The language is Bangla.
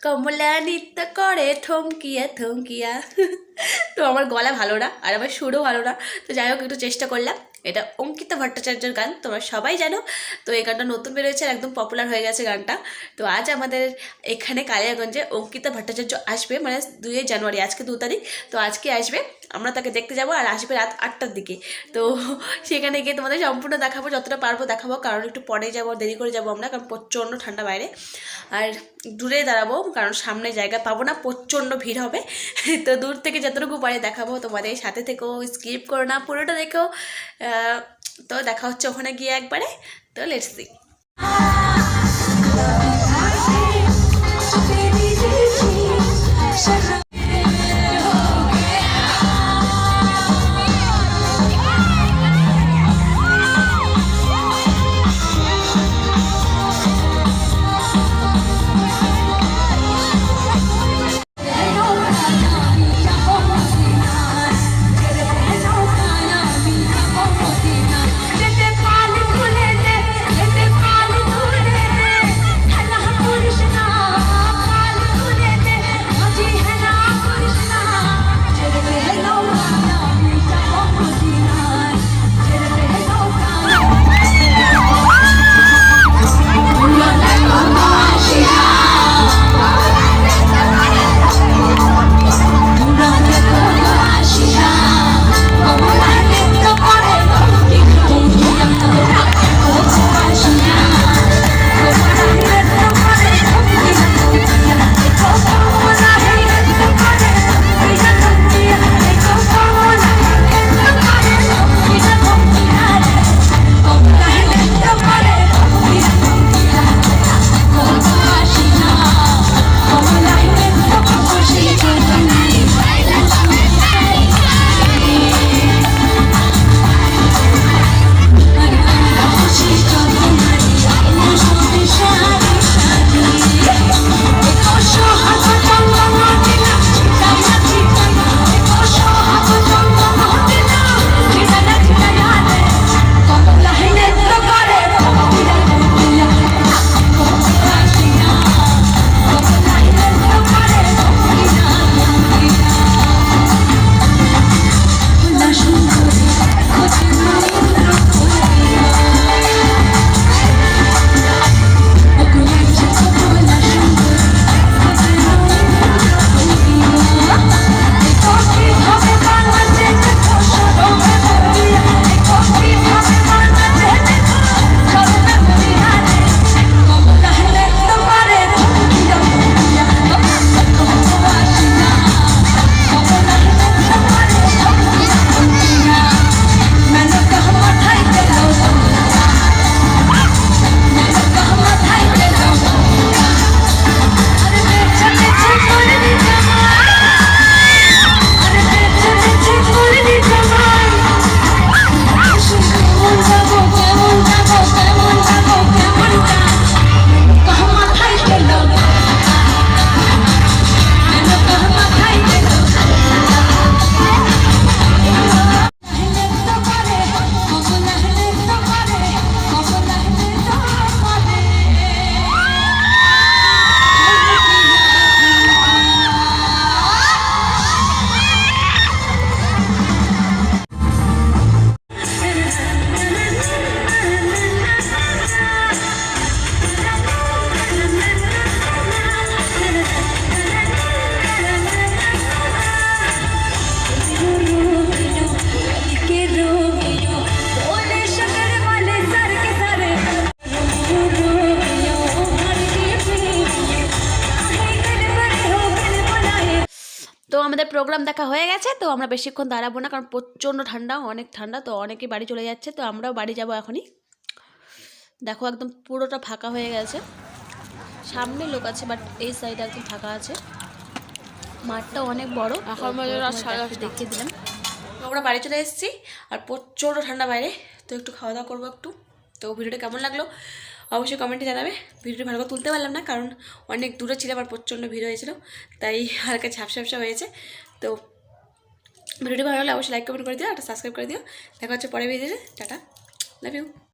কমলা নৃত্য করে থমকিয়া থমকিয়া। তো আমার গলা ভালো না আর আমার সুরও ভালো না, তো যাই হোক একটু চেষ্টা করলাম। এটা অঙ্কিতা ভট্টাচার্যের গান, তোমরা সবাই জানো। তো এই গানটা নতুন বেরোয়েছে আর একদম পপুলার হয়ে গেছে গানটা। তো আজ আমাদের এখানে কালিয়াগঞ্জে অঙ্কিতা ভট্টাচার্য আসবে, মানে 2 জানুয়ারি, আজকে 2 তারিখ। তো আজকে আসবে, আমরা তাকে দেখতে যাব আর আসবে রাত 8টার দিকে। তো সেখানে গিয়ে তোমাদের সম্পূর্ণ দেখাবো, যতটা পারবো দেখাবো, কারণ একটু পরে যাবো, দেরি করে যাবো আমরা, কারণ প্রচণ্ড ঠান্ডা বাইরে। আর দূরে দাঁড়াবো কারণ সামনে জায়গা পাবো না, প্রচণ্ড ভিড় হবে। তো দূর থেকে যতটুকু পারে দেখাবো, তোমাদের সাথে থেকেও, স্কিপ করো না, পুরোটা দেখো। তো দেখা হচ্ছে ওখানে গিয়ে একবারে। তো লেটস সি। তো আমাদের প্রোগ্রাম দেখা হয়ে গেছে। তো আমরা বেশিক্ষণ দাঁড়াবো না, কারণ প্রচণ্ড ঠান্ডা, অনেক ঠান্ডা। তো অনেকেই বাড়ি চলে যাচ্ছে, তো আমরাও বাড়ি যাব এখনই। দেখো একদম পুরোটা ফাঁকা হয়ে গেছে, সামনে লোক আছে বাট এই সাইডে একদম ফাঁকা আছে। মাঠটা অনেক বড়, এখন দেখিয়ে দিলাম। তো আমরা বাড়ি চলে এসেছি আর প্রচণ্ড ঠান্ডা বাইরে। তো একটু খাওয়া দাওয়া করবো একটু। তো ভিডিওটা কেমন লাগলো অবশ্যই কমেন্টে জানাবে। ভিডিওটি ভালো করে তুলতে পারলাম না, কারণ অনেক দূরে ছিলাম আর প্রচণ্ড ভিড় হয়েছিল, তাই হালকা ঝাপসা হয়েছে। তো ভিডিওটি ভালো লাগলে অবশ্যই লাইক কমেন্ট করে দিও, একটা সাবস্ক্রাইব করে দিও। দেখা হচ্ছে পরের ভিডিওতে। Ta ta, love you.